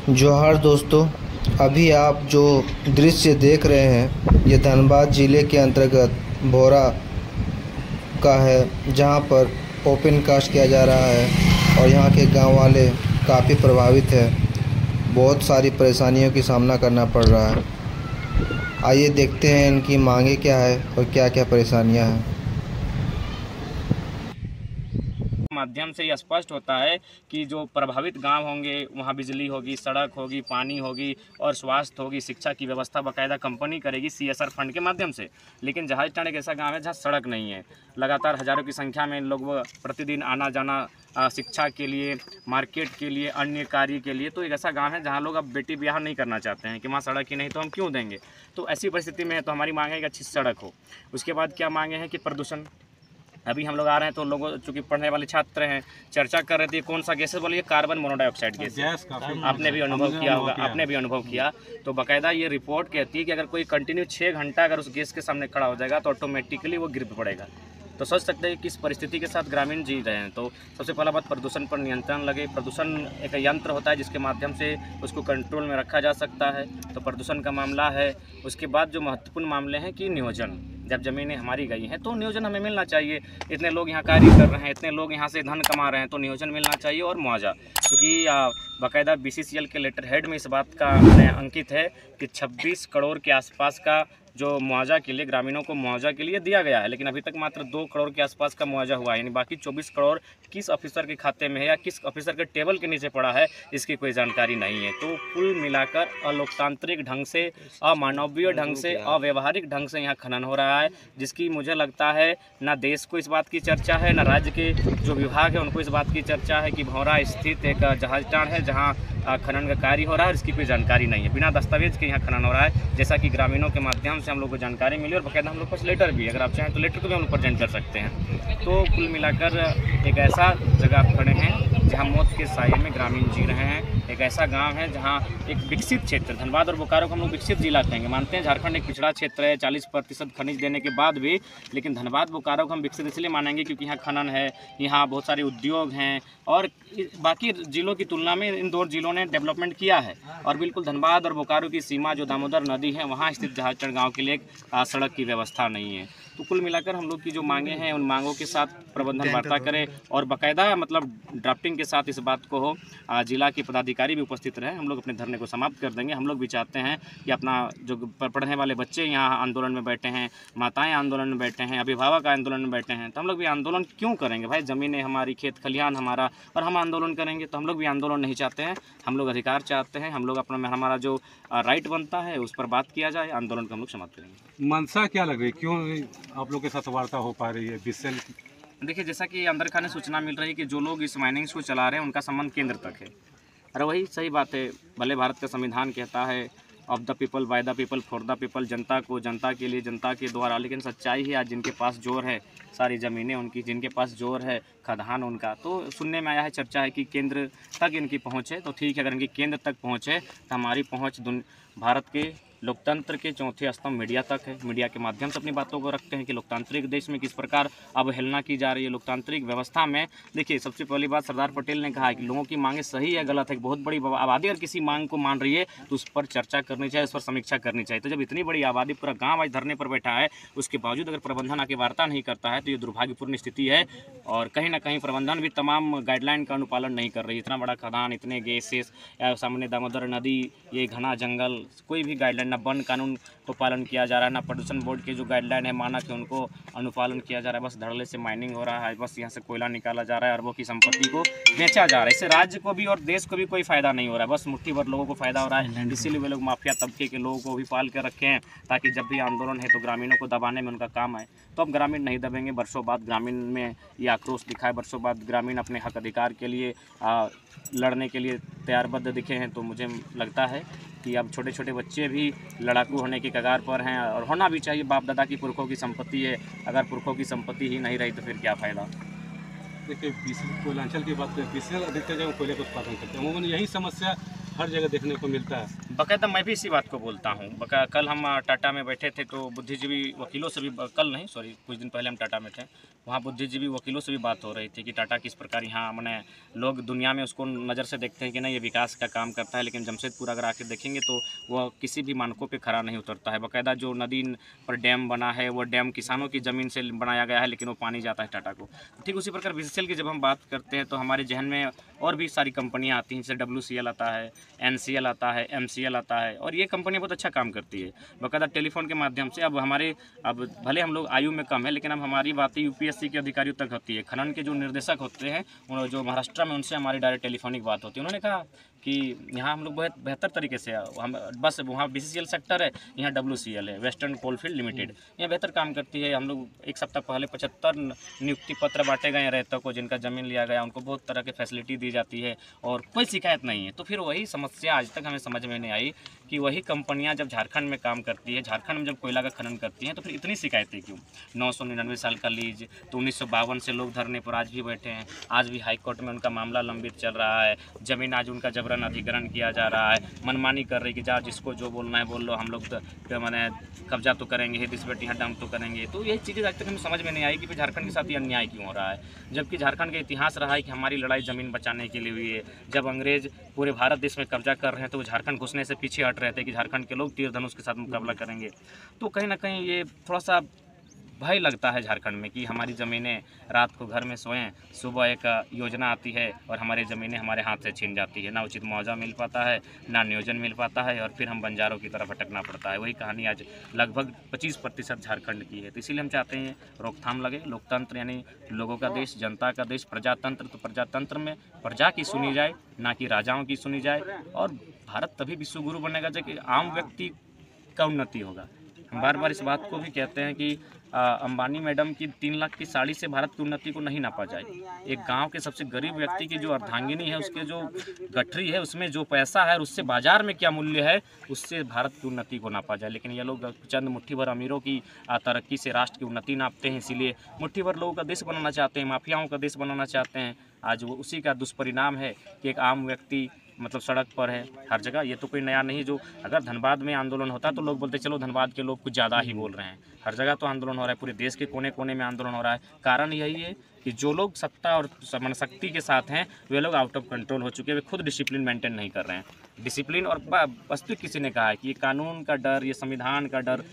जोहार दोस्तों। अभी आप जो दृश्य देख रहे हैं ये धनबाद ज़िले के अंतर्गत भोरा का है, जहां पर ओपन कास्ट किया जा रहा है और यहां के गांव वाले काफ़ी प्रभावित हैं। बहुत सारी परेशानियों की सामना करना पड़ रहा है। आइए देखते हैं इनकी मांगे क्या है और क्या क्या परेशानियां हैं। माध्यम से ये स्पष्ट होता है कि जो प्रभावित गांव होंगे वहां बिजली होगी, सड़क होगी, पानी होगी और स्वास्थ्य होगी, शिक्षा की व्यवस्था बाकायदा कंपनी करेगी CSR फंड के माध्यम से। लेकिन जहाजटांड एक ऐसा गांव है जहां सड़क नहीं है। लगातार हज़ारों की संख्या में लोग प्रतिदिन आना जाना शिक्षा के लिए, मार्केट के लिए, अन्य कार्य के लिए। तो एक ऐसा गाँव है जहाँ लोग अब बेटी ब्याह नहीं करना चाहते हैं कि वहाँ सड़क ही नहीं तो हम क्यों देंगे। तो ऐसी परिस्थिति में तो हमारी मांग है कि अच्छी सड़क हो। उसके बाद क्या मांगे हैं कि प्रदूषण। अभी हम लोग आ रहे हैं तो लोगों चूँकि पढ़ने वाले छात्र हैं, चर्चा कर रहे थे कौन सा गैस है, बोलिए कार्बन मोनोडाइऑक्साइड गैस। आपने भी अनुभव किया होगा, आपने भी अनुभव किया। तो बाकायदा ये रिपोर्ट कहती है कि अगर कोई कंटिन्यू 6 घंटा अगर उस गैस के सामने खड़ा हो जाएगा तो ऑटोमेटिकली वो गिर पड़ेगा। तो सोच सकते हैं कि किस परिस्थिति के साथ ग्रामीण जी रहे हैं। तो सबसे पहला बात, प्रदूषण पर नियंत्रण लगे। प्रदूषण एक यंत्र होता है जिसके माध्यम से उसको कंट्रोल में रखा जा सकता है। तो प्रदूषण का मामला है। उसके बाद जो महत्वपूर्ण मामले हैं कि नियोजन। जब ज़मीनें हमारी गई हैं तो नियोजन हमें मिलना चाहिए। इतने लोग यहाँ कार्य कर रहे हैं, इतने लोग यहाँ से धन कमा रहे हैं, तो नियोजन मिलना चाहिए और मुआवजा। क्योंकि बाकायदा BCCL के लेटर हेड में इस बात का अंकित है कि 26 करोड़ के आसपास का जो मुआवजा के लिए, ग्रामीणों को मुआवजा के लिए दिया गया है, लेकिन अभी तक मात्र 2 करोड़ के आसपास का मुआवजा हुआ है। यानी बाकी 24 करोड़ किस ऑफिसर के खाते में है या किस ऑफिसर के टेबल के नीचे पड़ा है, इसकी कोई जानकारी नहीं है। तो कुल मिलाकर अलोकतांत्रिक ढंग से, अमानवीय ढंग से, अव्यवहारिक ढंग से यहाँ खनन हो रहा है, जिसकी मुझे लगता है ना देश को इस बात की चर्चा है, ना राज्य के जो विभाग है उनको इस बात की चर्चा है कि भौरा स्थित एक जहाजटांड है जहाँ खनन का कार्य हो रहा है और इसकी कोई जानकारी नहीं है। बिना दस्तावेज के यहाँ खनन हो रहा है, जैसा कि ग्रामीणों के माध्यम से हम लोग को जानकारी मिली और बाकायदा हम लोग पास लेटर भी है। अगर आप चाहें तो लेटर को भी हम लोग प्रेजेंट कर सकते हैं। तो कुल मिलाकर एक ऐसा जगह आप खड़े हैं जहाँ मौत के साये में ग्रामीण जी रहे हैं। एक ऐसा गांव है जहाँ एक विकसित क्षेत्र, धनबाद और बोकारो को हम लोग विकसित जिला कहेंगे। मानते हैं झारखंड एक पिछड़ा क्षेत्र है 40% खनिज देने के बाद भी, लेकिन धनबाद बोकारो को हम विकसित इसलिए मानेंगे क्योंकि यहाँ खनन है, यहाँ बहुत सारे उद्योग हैं और बाकी जिलों की तुलना में इन 2 जिलों ने डेवलपमेंट किया है। और बिल्कुल धनबाद और बोकारो की सीमा जो दामोदर नदी है वहाँ स्थित जहाजटांड गाँव के लिए एक सड़क की व्यवस्था नहीं है। तो कुल मिलाकर हम लोग की जो मांगे हैं उन मांगों के साथ प्रबंधन वार्ता करें और बाकायदा मतलब ड्राफ्टिंग के साथ इस बात को हो, जिला के पदाधिकारी भी उपस्थित रहे। हम लोग अपने धरने को समाप्त कर देंगे। हम लोग भी चाहते हैं कि अपना जो पढ़ने वाले बच्चे यहाँ आंदोलन में बैठे हैं, माताएं आंदोलन में बैठे हैं, अभिभावक आंदोलन में बैठे हैं, तो हम लोग भी आंदोलन क्यों करेंगे भाई। ज़मीनें हमारी, खेत खलिहान हमारा, और हम आंदोलन करेंगे तो हम लोग भी आंदोलन नहीं चाहते हैं। हम लोग अधिकार चाहते हैं। हम लोग अपना हमारा जो राइट बनता है उस पर बात किया जाए। आंदोलन को हम लोग समाप्त करेंगे। मंशा क्या लग रही, क्यों आप लोग के साथ वार्ता हो पा रही है BCCL? देखिए, जैसा कि अंदर खाने सूचना मिल रही है कि जो लोग इस माइनिंग्स को चला रहे हैं उनका संबंध केंद्र तक है। अरे वही सही बात है। भले भारत का संविधान कहता है of the people, by the people, for the people, जनता को, जनता के लिए, जनता के द्वारा। लेकिन सच्चाई है आज जिनके पास जोर है, सारी ज़मीनें उनकी, जिनके पास जोर है, खदान उनका। तो सुनने में आया है, चर्चा है कि केंद्र तक इनकी पहुँच है। तो ठीक है, अगर इनकी केंद्र तक पहुँच है तो हमारी पहुँच भारत के लोकतंत्र के चौथे स्तंभ मीडिया तक है। मीडिया के माध्यम से अपनी बातों को रखते हैं कि लोकतांत्रिक देश में किस प्रकार अवहेलना की जा रही है। लोकतांत्रिक व्यवस्था में देखिए, सबसे पहली बात सरदार पटेल ने कहा है कि लोगों की मांगें सही है गलत है। बहुत बड़ी आबादी अगर किसी मांग को मान रही है तो उस पर चर्चा करनी चाहिए, उस पर समीक्षा करनी चाहिए। तो जब इतनी बड़ी आबादी, पूरा गाँव आज धरने पर बैठा है, उसके बावजूद अगर प्रबंधन आके वार्ता नहीं करता है तो ये दुर्भाग्यपूर्ण स्थिति है। और कहीं ना कहीं प्रबंधन भी तमाम गाइडलाइन का अनुपालन नहीं कर रही। इतना बड़ा खदान, इतने गैसेस, सामने दामोदर नदी, ये घना जंगल, कोई भी गाइडलाइन, ना वन कानून को पालन किया जा रहा है, ना प्रदूषण बोर्ड के जो गाइडलाइन है, मानक है, उनको अनुपालन किया जा रहा है। बस धड़ल्ले से माइनिंग हो रहा है, बस यहाँ से कोयला निकाला जा रहा है, अरबों की संपत्ति को बेचा जा रहा है। इससे राज्य को भी और देश को भी कोई फायदा नहीं हो रहा है, बस मुट्ठी भर लोगों को फायदा हो रहा है। इसीलिए वे लोग माफिया तबके के लोगों को भी पाल के रखे हैं ताकि जब भी आंदोलन है तो ग्रामीणों को दबाने में उनका काम आए। तो अब ग्रामीण नहीं दबेंगे। वर्षों बाद ग्रामीण में ये आक्रोश दिखा है, वर्षों बाद ग्रामीण अपने हक अधिकार के लिए लड़ने के लिए तैयारबद्ध दिखे हैं। तो मुझे लगता है कि अब छोटे छोटे बच्चे भी लड़ाकू होने की कगार पर हैं और होना भी चाहिए। बाप दादा की पुरखों की संपत्ति है, अगर पुरखों की संपत्ति ही नहीं रही तो फिर क्या फ़ायदा। देखिए, कोयलांचल की बात करें, BCCL अधिकतर जगह कोयले का उत्पादन करते हैं। अमूमन यही समस्या हर जगह देखने को मिलता है। बाकायदा मैं भी इसी बात को बोलता हूँ। कल हम टाटा में बैठे थे तो बुद्धिजीवी वकीलों से भी, कल नहीं सॉरी कुछ दिन पहले हम टाटा में थे, वहाँ बुद्धिजीवी वकीलों से भी बात हो रही थी कि टाटा किस प्रकार यहाँ मैंने लोग दुनिया में उसको नज़र से देखते हैं कि नहीं ये विकास का काम करता है, लेकिन जमशेदपुर अगर आके देखेंगे तो वह किसी भी मानकों पे खरा नहीं उतरता है। बाकायदा जो नदी पर डैम बना है वो डैम किसानों की ज़मीन से बनाया गया है, लेकिन वो पानी जाता है टाटा को। ठीक उसी प्रकार BCCL की जब हम बात करते हैं तो हमारे जहन में और भी सारी कंपनियाँ आती हैं, जैसे WCL आता है, NCL आता है, MCL आता है, और ये कंपनी बहुत अच्छा काम करती है बाकायदा टेलीफोन के माध्यम से। अब भले हम लोग आयु में कम है, लेकिन अब हमारी बातें UPSC के अधिकारियों तक होती है। खनन के जो निर्देशक होते हैं जो महाराष्ट्र में, उनसे हमारी डायरेक्ट टेलीफोनिक बात होती है। उन्होंने कहा कि यहाँ हम लोग बहुत बेहतर तरीके से, हम बस वहाँ BCCL सेक्टर है, यहाँ WCL है, वेस्टर्न कोलफील्ड लिमिटेड, यहाँ बेहतर काम करती है। हम लोग एक सप्ताह पहले 75 नियुक्ति पत्र बांटे गए रैयतों को, जिनका ज़मीन लिया गया, उनको बहुत तरह की फैसिलिटी दी जाती है और कोई शिकायत नहीं है। तो फिर वही समस्या आज तक हमें समझ में नहीं आई कि वही कंपनियां जब झारखंड में काम करती है, झारखंड में जब कोयला का खनन करती हैं, तो फिर इतनी शिकायतें क्यों। 999 साल का लीज, तो 1952 से लोग धरने पर आज भी बैठे हैं, आज भी हाई कोर्ट में उनका मामला लंबित चल रहा है। ज़मीन आज उनका जबरन अधिग्रहण किया जा रहा है, मनमानी कर रही कि जा जिसको जो बोलना है बोल लो, हम लोग तो मैंने कब्जा तो करेंगे, हिदिस बेटी यहाँ डंप तो करेंगे। तो ये चीज़ें आज तक हमें समझ में नहीं आई कि फिर झारखंड के साथ ये अन्याय क्यों हो रहा है, जबकि झारखंड का इतिहास रहा है कि हमारी लड़ाई ज़मीन बचाने के लिए हुई है। जब अंग्रेज पूरे भारत देश में कब्जा कर रहे हैं तो वो झारखंड घुसने से पीछे हट रहे थे कि झारखंड के लोग तीर धनुष के साथ मुकाबला करेंगे। तो कहीं ना कहीं ये थोड़ा सा भय लगता है झारखंड में कि हमारी ज़मीनें रात को घर में सोएं, सुबह एक योजना आती है और हमारी ज़मीनें हमारे हाथ से छीन जाती है, ना उचित मुआवजा मिल पाता है, ना नियोजन मिल पाता है, और फिर हम बंजारों की तरफ भटकना पड़ता है। वही कहानी आज लगभग 25% झारखंड की है। तो इसीलिए हम चाहते हैं रोकथाम लगे। लोकतंत्र यानी लोगों का देश, जनता का देश, प्रजातंत्र, तो प्रजातंत्र में प्रजा की सुनी जाए, ना कि राजाओं की सुनी जाए। और भारत तभी विश्व गुरु बनेगा जब आम व्यक्ति का उन्नति होगा। हम बार बार इस बात को भी कहते हैं कि अंबानी मैडम की 3 लाख की साड़ी से भारत की उन्नति को नहीं नापा जाए। एक गांव के सबसे गरीब व्यक्ति की जो अर्धांगिनी है, उसके जो गठरी है, उसमें जो पैसा है और उससे बाजार में क्या मूल्य है, उससे भारत की उन्नति को नापा जाए। लेकिन ये लोग चंद मुट्ठी भर अमीरों की तरक्की से राष्ट्र की उन्नति नापते हैं, इसीलिए मुट्ठी भर लोगों का देश बनाना चाहते हैं, माफियाओं का देश बनाना चाहते हैं। आज वो उसी का दुष्परिणाम है कि एक आम व्यक्ति मतलब सड़क पर है हर जगह। ये तो कोई नया नहीं, जो अगर धनबाद में आंदोलन होता तो लोग बोलते चलो धनबाद के लोग कुछ ज़्यादा ही बोल रहे हैं। हर जगह तो आंदोलन हो रहा है, पूरे देश के कोने कोने में आंदोलन हो रहा है। कारण यही है कि जो लोग सत्ता और मनशक्ति के साथ हैं वे लोग आउट ऑफ कंट्रोल हो चुके हैं, वे खुद डिसिप्लिन मेंटेन नहीं कर रहे हैं। डिसिप्लिन और वास्तविक किसी ने कहा है कि ये कानून का डर, ये संविधान का डर